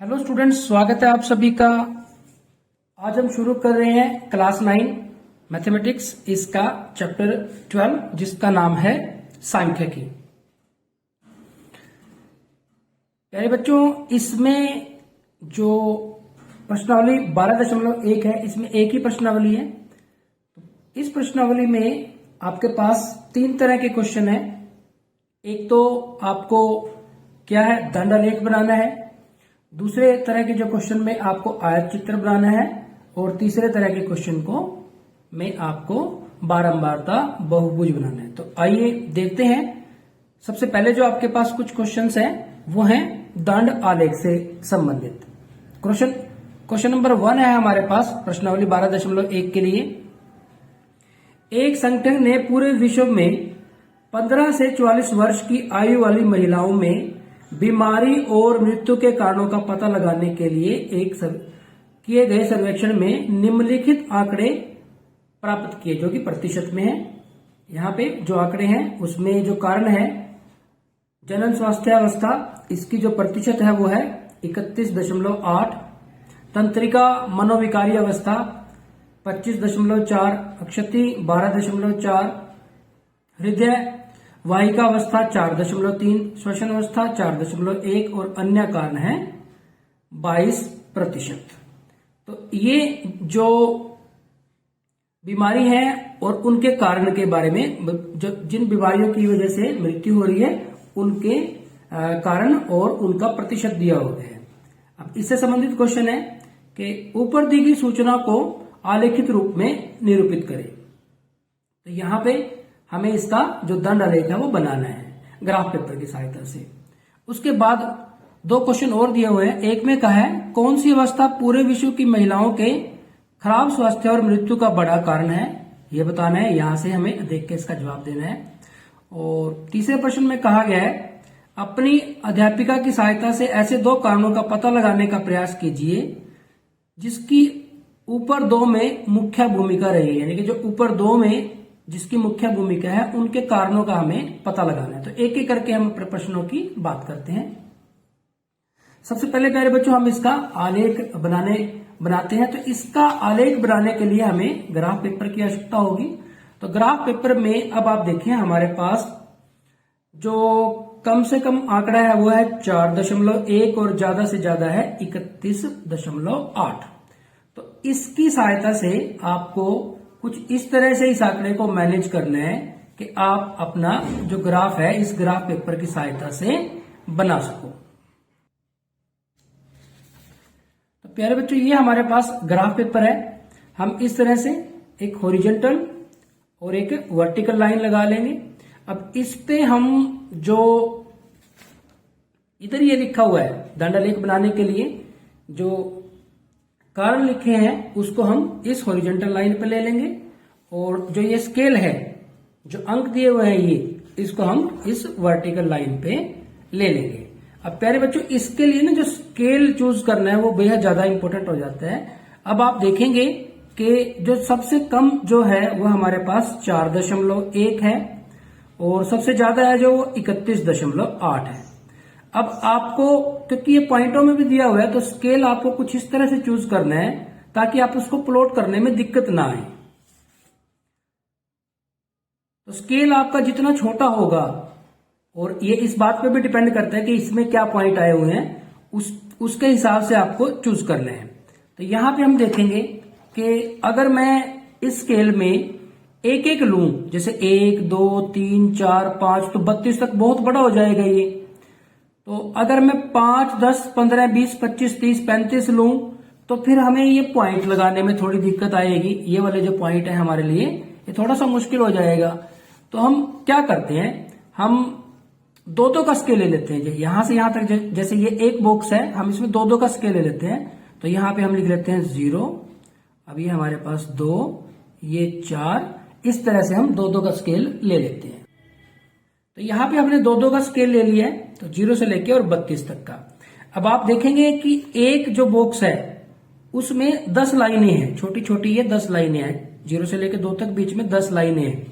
Hello students, स्वागत है आप सभी का। आज हम शुरू कर रहे हैं क्लास 9 मैथमेटिक्स, इसका चैप्टर 12 जिसका नाम है सांख्यिकी। प्यारे बच्चों, इसमें जो प्रश्नावली 12.1 है, इसमें एक ही प्रश्नावली है। इस प्रश्नावली में आपके पास 3 तरह के क्वेश्चन है। एक तो आपको क्या है, दंडालेख बनाना है। दूसरे तरह के जो क्वेश्चन में आपको आयत चित्र बनाना है, और तीसरे तरह के क्वेश्चन को में आपको बारंबारता बहुभुज बनाना है। तो आइए देखते हैं। सबसे पहले जो आपके पास कुछ क्वेश्चंस हैं वो हैं दंड आलेख से संबंधित। क्वेश्चन नंबर 1 है हमारे पास प्रश्नावली 12.1 के लिए। एक संगठन ने पूरे विश्व में 15 से 44 वर्ष की आयु वाली महिलाओं में बीमारी और मृत्यु के कारणों का पता लगाने के लिए किए गए सर्वेक्षण में निम्नलिखित आंकड़े प्राप्त किए, जो कि प्रतिशत में है। यहाँ पे जो आंकड़े हैं उसमें जो कारण है जनन स्वास्थ्यावस्था, इसकी जो प्रतिशत है वो है 31.8, तंत्रिका मनोविकारी अवस्था 25.4, अक्षति 12.4, हृदय वाहिका अवस्था 4.3, श्वसन अवस्था 4.1 और अन्य कारण है 22%। तो ये जो बीमारी है और उनके कारण के बारे में, जो जिन बीमारियों की वजह से मृत्यु हो रही है उनके कारण और उनका प्रतिशत दिया हुआ है। अब इससे संबंधित क्वेश्चन है कि ऊपर दी गई सूचना को आलेखित रूप में निरूपित करें। तो यहाँ पे हमें इसका जो दंड आलेख है वो बनाना है ग्राफ पेपर की सहायता से। उसके बाद 2 क्वेश्चन और दिए हुए हैं। एक में कहा है कौन सी अवस्था पूरे विश्व की महिलाओं के खराब स्वास्थ्य और मृत्यु का बड़ा कारण है, ये बताना है। यहां से हमें देख के इसका जवाब देना है। और तीसरे प्रश्न में कहा गया है अपनी अध्यापिका की सहायता से ऐसे 2 कारणों का पता लगाने का प्रयास कीजिए जिसकी ऊपर 2 में मुख्य भूमिका रही, यानी कि जो ऊपर 2 में जिसकी मुख्य भूमिका है उनके कारणों का हमें पता लगाना है। तो एक एक करके हम प्रश्नों की बात करते हैं। सबसे पहले प्यारे बच्चों हम इसका आलेख बनाते हैं। तो इसका आलेख बनाने के लिए हमें ग्राफ पेपर की आवश्यकता होगी। तो ग्राफ पेपर में अब आप देखें हमारे पास जो कम से कम आंकड़ा है वो है 4.1 और ज्यादा से ज्यादा है 31.8। तो इसकी सहायता से आपको कुछ इस तरह से इस आंकड़े को मैनेज करना है कि आप अपना जो ग्राफ है इस ग्राफ पेपर की सहायता से बना सको। तो प्यारे बच्चों, ये हमारे पास ग्राफ पेपर है। हम इस तरह से एक हॉरिजॉन्टल और एक वर्टिकल लाइन लगा लेंगे। अब इस पे हम जो इधर ये लिखा हुआ है दंडालेख बनाने के लिए जो कारण लिखे हैं उसको हम इस हॉरिजॉन्टल लाइन पे ले लेंगे, और जो ये स्केल है, जो अंक दिए हुए हैं, ये इसको हम इस वर्टिकल लाइन पे ले लेंगे। अब प्यारे बच्चों, इसके लिए ना जो स्केल चूज करना है वो बेहद ज्यादा इंपॉर्टेंट हो जाता है। अब आप देखेंगे कि जो सबसे कम जो है वो हमारे पास 4.1 है और सबसे ज्यादा है जो 31.8 है। अब आपको, क्योंकि ये पॉइंटों में भी दिया हुआ है, तो स्केल आपको कुछ इस तरह से चूज करना है ताकि आप उसको प्लॉट करने में दिक्कत ना आए। तो स्केल आपका जितना छोटा होगा, और ये इस बात पे भी डिपेंड करता है कि इसमें क्या पॉइंट आए हुए हैं, उसके हिसाब से आपको चूज करना है। तो यहां पे हम देखेंगे कि अगर मैं इस स्केल में एक एक लूं, जैसे 1, 2, 3, 4, 5, तो 32 तक बहुत बड़ा हो जाएगा ये। तो अगर मैं 5, 10, 15, 20, 25, 30, 35 लूं तो फिर हमें ये पॉइंट लगाने में थोड़ी दिक्कत आएगी। ये वाले जो पॉइंट है हमारे लिए ये थोड़ा सा मुश्किल हो जाएगा। तो हम क्या करते हैं, हम 2-2 का स्केल ले लेते हैं। यहां से यहां तक, जैसे ये एक बॉक्स है, हम इसमें 2-2 का स्केल ले लेते हैं। तो यहां पे हम लिख लेते हैं 0, अब ये हमारे पास 2, ये 4, इस तरह से हम 2-2 का स्केल ले लेते हैं। तो यहां पे हमने 2-2 का स्केल ले लिया है, तो 0 से लेके और 32 तक का। अब आप देखेंगे कि एक जो बॉक्स है उसमें 10 लाइनें हैं, छोटी छोटी ये 10 लाइनें हैं, 0 से लेके 2 तक बीच में 10 लाइनें हैं।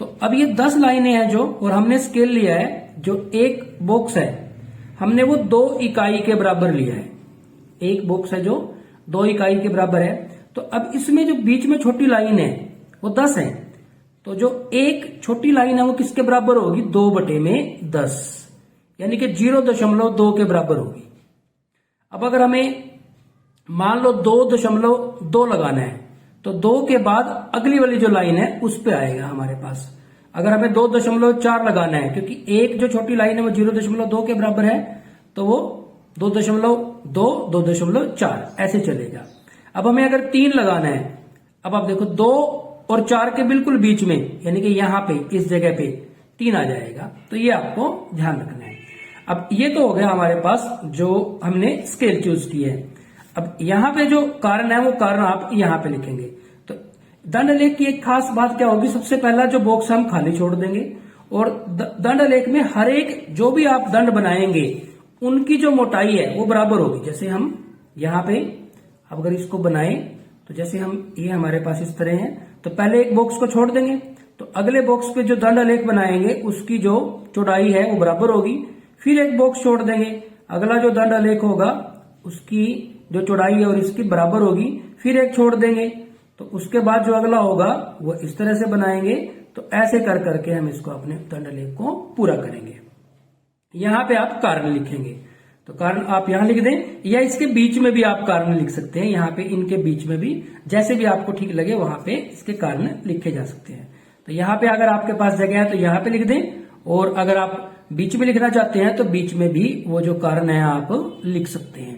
तो अब ये 10 लाइनें हैं जो, और हमने स्केल लिया है जो एक बॉक्स है हमने वो 2 इकाई के बराबर लिया है। एक बॉक्स है जो 2 इकाई के बराबर है। तो अब इसमें जो बीच में छोटी लाइन है वो 10 है, तो जो एक छोटी लाइन है वो किसके बराबर होगी, 2/10, यानी कि 0.2 के बराबर होगी। अब अगर हमें मान लो 2.2 लगाना है तो 2 के बाद अगली वाली जो लाइन है उस पे आएगा हमारे पास। अगर हमें 2.4 लगाना है, क्योंकि एक जो छोटी लाइन है वो 0.2 के बराबर है, तो वो 2.2 2.4 ऐसे चलेगा। अब हमें अगर 3 लगाना है, अब आप देखो 2 और 4 के बिल्कुल बीच में, यानी कि यहां पे इस जगह पे 3 आ जाएगा। तो ये आपको ध्यान रखना है। अब ये तो हो गया हमारे पास जो हमने स्केल चूज की है। अब यहां पे जो कारण है वो कारण आप यहां पे लिखेंगे। तो दंड लेख की एक खास बात क्या होगी, सबसे पहला जो बॉक्स हम खाली छोड़ देंगे और दंड लेख में हर एक जो भी आप दंड बनाएंगे उनकी जो मोटाई है वो बराबर होगी। जैसे हम यहाँ पे अब अगर इसको बनाए तो जैसे हम ये हमारे पास इस तरह है, तो पहले एक बॉक्स को छोड़ देंगे, तो अगले बॉक्स पे जो दंड लेख बनाएंगे उसकी जो चौड़ाई है वो बराबर होगी। फिर एक बॉक्स छोड़ देंगे, अगला जो दंड लेख होगा उसकी जो चौड़ाई है और इसकी बराबर होगी। फिर एक छोड़ देंगे, तो उसके बाद जो अगला होगा वो इस तरह से बनाएंगे। तो ऐसे कर करके हम इसको अपने दंड लेख को पूरा करेंगे। यहां पे आप कारण लिखेंगे, तो कारण आप यहां लिख दें या इसके बीच में भी आप कारण लिख सकते हैं। यहां पे इनके बीच में भी जैसे भी आपको ठीक लगे वहां पे इसके कारण लिखे जा सकते हैं। तो यहां पे अगर आपके पास जगह है तो यहां पे लिख दें, और अगर आप बीच में लिखना चाहते हैं तो बीच में भी वो जो कारण है आप लिख सकते हैं।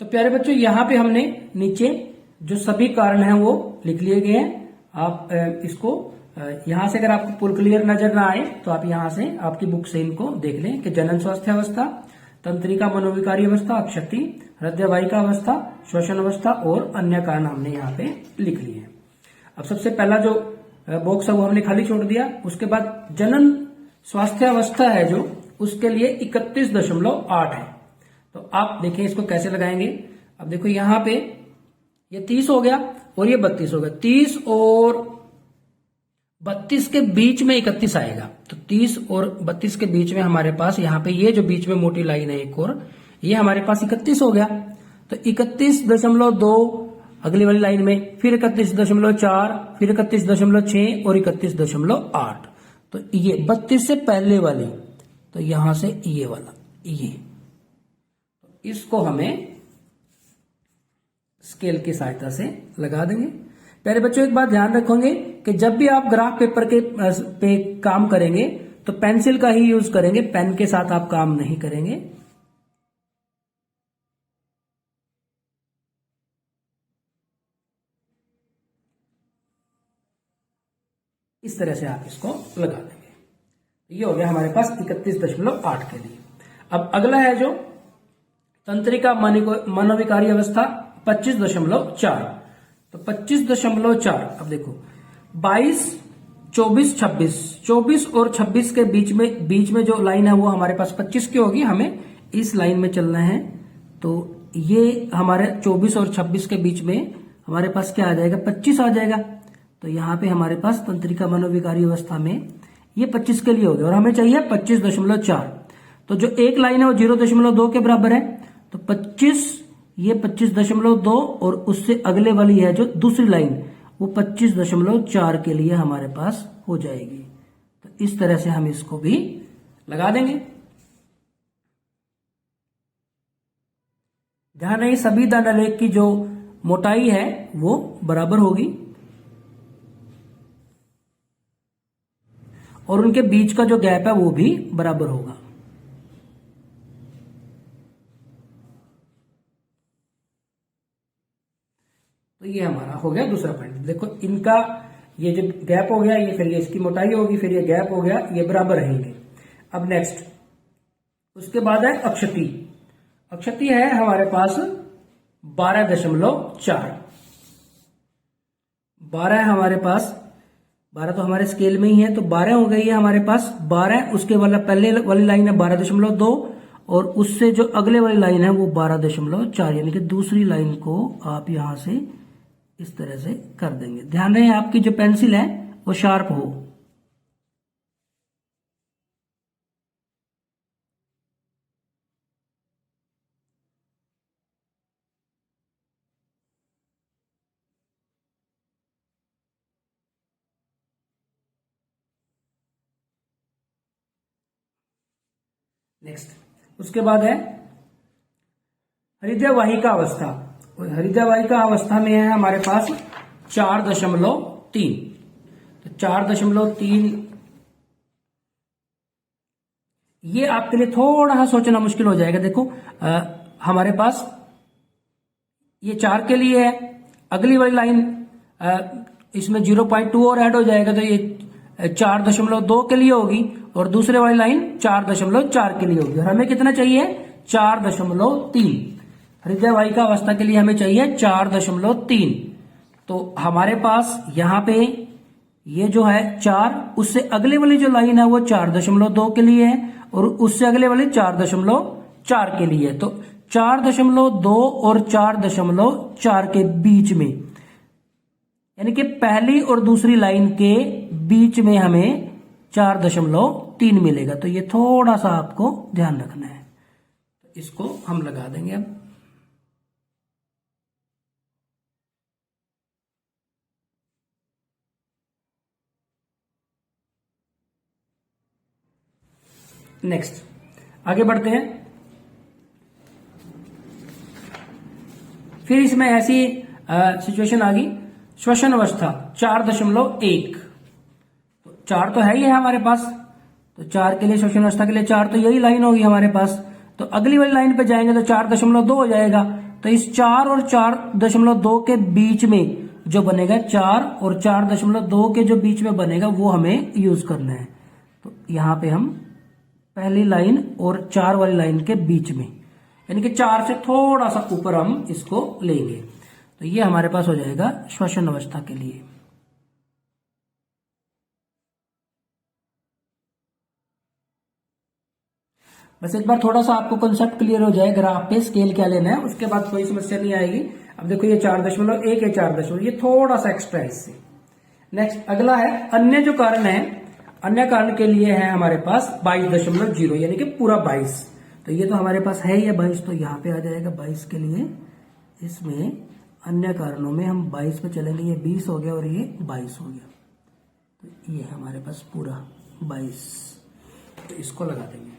तो प्यारे बच्चों यहां पे हमने नीचे जो सभी कारण हैं वो लिख लिए गए हैं। आप इसको यहां से अगर आपको पुल क्लियर नजर ना आए तो आप यहां से आपकी बुक से इनको देख लें कि जनन स्वास्थ्य अवस्था, तंत्रिका मनोविकारी अवस्था, अक्षति, हृदयवाहिका अवस्था, श्वसन अवस्था और अन्य कारण हमने यहाँ पे लिख लिए हैं। अब सबसे पहला जो बॉक्स है वो हमने खाली छोड़ दिया। उसके बाद जनन स्वास्थ्य अवस्था है जो, उसके लिए 31.8 है। तो आप देखें इसको कैसे लगाएंगे। अब देखो यहां पे ये 30 हो गया और ये 32 हो गया। 30 और 32 के बीच में 31 आएगा, तो 30 और 32 के बीच में हमारे पास यहाँ पे ये जो बीच में मोटी लाइन है एक और, ये हमारे पास 31 हो गया। तो 31.2 अगली वाली लाइन में, फिर 31.4, फिर 31.6 और 31.8। तो ये 32 से पहले वाली, तो यहां से ये वाला, ये इसको हमें स्केल की सहायता से लगा देंगे। प्यारे बच्चों एक बात ध्यान रखोगे कि जब भी आप ग्राफ पेपर के पे काम करेंगे तो पेंसिल का ही यूज करेंगे, पेन के साथ आप काम नहीं करेंगे। इस तरह से आप इसको लगा देंगे। ये हो गया हमारे पास 31.8 के लिए। अब अगला है जो तंत्रिका मनोविकारी अवस्था 25.4। तो 25.4, अब देखो 22, 24, 26, 24 और 26 के बीच में जो लाइन है वो हमारे पास 25 की होगी। हमें इस लाइन में चलना है, तो ये हमारे 24 और 26 के बीच में हमारे पास क्या आ जाएगा, 25 आ जाएगा। तो यहाँ पे हमारे पास तंत्रिका मनोविकारी अवस्था में ये 25 के लिए हो गया और हमें चाहिए 25.4। तो जो एक लाइन है वो 0.2 के बराबर है, तो 25, ये 25.2 और उससे अगले वाली है जो दूसरी लाइन वो 25.4 के लिए हमारे पास हो जाएगी। तो इस तरह से हम इसको भी लगा देंगे। ध्यान रहे सभी दंड लेख की जो मोटाई है वो बराबर होगी और उनके बीच का जो गैप है वो भी बराबर होगा। तो ये हमारा हो गया दूसरा पॉइंट। देखो इनका ये जो गैप हो गया, ये फिर ये इसकी मोटाई होगी, फिर ये गैप हो गया, ये बराबर रहेंगे। अब नेक्स्ट उसके बाद है अक्षति। अक्षति है हमारे पास 12.4। 12 है हमारे पास, 12 तो हमारे स्केल में ही है, तो 12 हो गई है हमारे पास। 12 उसके वाला पहले वाली लाइन है 12.2 और उससे जो अगले वाली लाइन है वो 12.4, यानी कि दूसरी लाइन को आप यहां से इस तरह से कर देंगे। ध्यान रहे आपकी जो पेंसिल है वो शार्प हो। नेक्स्ट उसके बाद है हृदय वाहिका अवस्था। हृदय वाहिका अवस्था में है हमारे पास 4.3। तो 4.3 ये आपके लिए थोड़ा सा सोचना मुश्किल हो जाएगा। देखो हमारे पास ये 4 के लिए है, अगली वाली लाइन इसमें 0.2 और ऐड हो जाएगा तो ये 4.2 के लिए होगी और दूसरे वाली लाइन 4.4 के लिए होगी। और हमें कितना चाहिए 4.3। हृदय वाहिका अवस्था के लिए हमें चाहिए 4.3। तो हमारे पास यहाँ पे ये जो है 4, उससे अगले वाली जो लाइन है वो 4.2 के लिए है और उससे अगले वाली 4.4 के लिए है। तो 4.2 और 4.4 के बीच में, यानी कि पहली और दूसरी लाइन के बीच में हमें 4.3 मिलेगा। तो ये थोड़ा सा आपको ध्यान रखना है। इसको हम लगा देंगे अब। नेक्स्ट आगे बढ़ते हैं। फिर इसमें ऐसी सिचुएशन आ गई श्वसन अवस्था 4.1। तो 4 तो है ही है हमारे पास, तो 4 के लिए श्वसन अवस्था के लिए 4 तो यही लाइन होगी हमारे पास। तो अगली वाली लाइन पे जाएंगे तो 4.2 हो जाएगा। तो इस 4 और 4.2 के बीच में जो बनेगा 4 और 4.2 के जो बीच में बनेगा वो हमें यूज करना है। तो यहां पे हम पहली लाइन और 4 वाली लाइन के बीच में, यानी कि 4 से थोड़ा सा ऊपर हम इसको लेंगे। तो ये हमारे पास हो जाएगा श्वसन अवस्था के लिए। बस एक बार थोड़ा सा आपको कॉन्सेप्ट क्लियर हो जाए, ग्राफ पे स्केल क्या लेना है, उसके बाद कोई समस्या नहीं आएगी। अब देखो ये 4.1 है, 4.0, ये थोड़ा सा एक्स्ट्रा है इससे। नेक्स्ट अगला है अन्य जो कारण है, अन्य कारण के लिए है हमारे पास 22.0, यानी कि पूरा 22। तो ये तो हमारे पास है ही है 22, तो यहाँ पे आ जाएगा 22 के लिए। इसमें अन्य कारणों में हम 22 पे चलेंगे, ये 20 हो गया और ये 22 हो गया। तो ये हमारे पास पूरा 22, तो इसको लगा देंगे।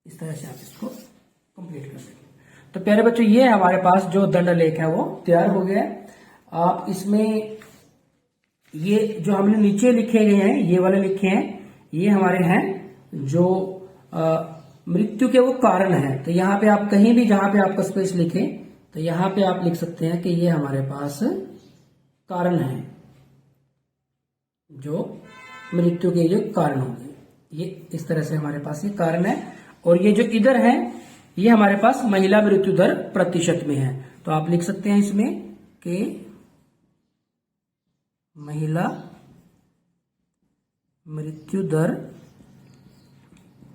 इस तरह से आप इसको कंप्लीट कर देंगे। तो प्यारे बच्चों ये हमारे पास जो दंड लेख है वो तैयार हो गया है। आप इसमें ये जो हमने नीचे लिखे गए हैं, ये वाले लिखे हैं, ये हमारे हैं जो मृत्यु के वो कारण है। तो यहाँ पे आप कहीं भी जहां पे आपका स्पेस लिखे तो यहाँ पे आप लिख सकते हैं कि ये हमारे पास कारण है, जो मृत्यु के जो कारण होंगे, ये इस तरह से हमारे पास ये कारण है। और ये जो इधर है ये हमारे पास महिला मृत्यु दर प्रतिशत में है। तो आप लिख सकते हैं इसमें कि महिला मृत्यु दर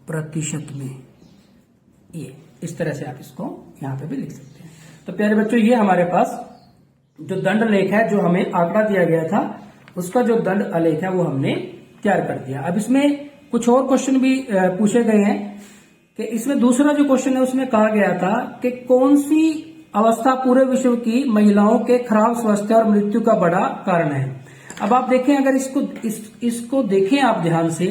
प्रतिशत में, ये इस तरह से आप इसको यहां पे भी लिख सकते हैं। तो प्यारे बच्चों ये हमारे पास जो दंड लेख है, जो हमें आंकड़ा दिया गया था, उसका जो दंड आलेख है वो हमने तैयार कर दिया। अब इसमें कुछ और क्वेश्चन भी पूछे गए हैं कि इसमें दूसरा जो क्वेश्चन है उसमें कहा गया था कि कौन सी अवस्था पूरे विश्व की महिलाओं के खराब स्वास्थ्य और मृत्यु का बड़ा कारण है। अब आप देखें, अगर इसको देखें आप ध्यान से,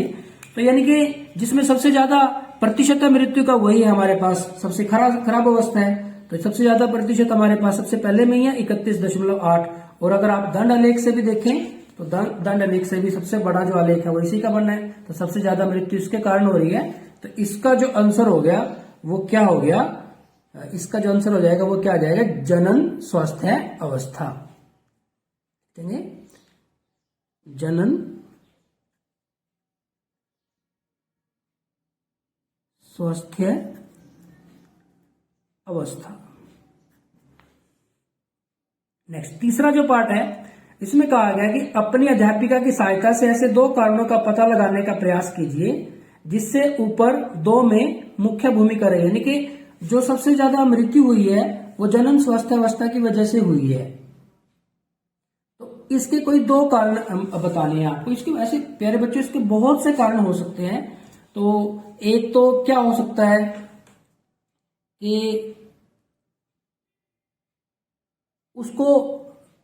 तो यानी कि जिसमें सबसे ज्यादा प्रतिशत है मृत्यु का, वही हमारे पास सबसे खराब अवस्था है। तो सबसे ज्यादा प्रतिशत हमारे पास सबसे पहले में ही है 31.8। और अगर आप दंड आलेख से भी देखें तो दंड आलेख से भी सबसे बड़ा जो आलेख है वो इसी का बनना है। तो सबसे ज्यादा मृत्यु इसके कारण हो रही है। तो इसका जो आंसर हो गया वो क्या हो गया, इसका जो आंसर हो जाएगा वो क्या आ जाएगा, जनन स्वास्थ्य अवस्था। जनन स्वास्थ्य अवस्था। नेक्स्ट तीसरा जो पार्ट है, इसमें कहा गया कि अपनी अध्यापिका की सहायता से ऐसे 2 कारणों का पता लगाने का प्रयास कीजिए जिससे ऊपर 2 में मुख्य भूमिका रहे। यानी कि जो सबसे ज्यादा मृत्यु हुई है वो जन्म स्वास्थ्यावस्था की वजह से हुई है। तो इसके कोई दो कारण बताने हैं आपको। इसके ऐसे प्यारे बच्चों इसके बहुत से कारण हो सकते हैं। तो एक तो क्या हो सकता है कि उसको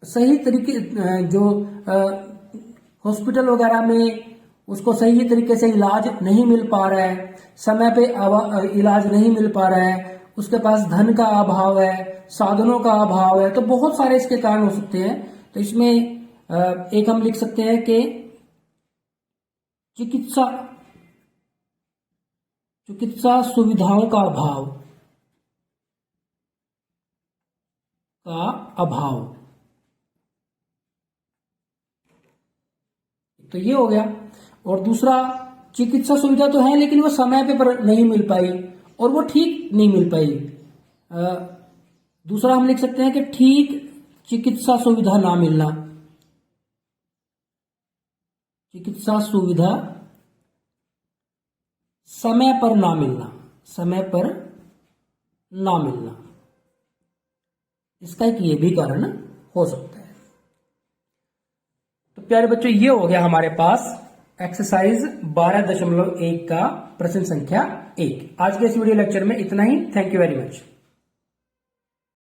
सही तरीके जो हॉस्पिटल वगैरह में उसको सही तरीके से इलाज नहीं मिल पा रहा है, समय पे इलाज नहीं मिल पा रहा है, उसके पास धन का अभाव है, साधनों का अभाव है, तो बहुत सारे इसके कारण हो सकते हैं। तो इसमें एक हम लिख सकते हैं कि चिकित्सा सुविधाओं का अभाव। तो ये हो गया। और दूसरा, चिकित्सा सुविधा तो है लेकिन वो समय पे पर नहीं मिल पाई और वो ठीक नहीं मिल पाई। दूसरा हम लिख सकते हैं कि ठीक चिकित्सा सुविधा ना मिलना, चिकित्सा सुविधा समय पर ना मिलना, समय पर ना मिलना, इसका एक ये भी कारण हो सकता है। तो प्यारे बच्चों ये हो गया हमारे पास एक्सरसाइज 12.1 का प्रश्न संख्या 1। आज के इस वीडियो लेक्चर में इतना ही। Thank you very much.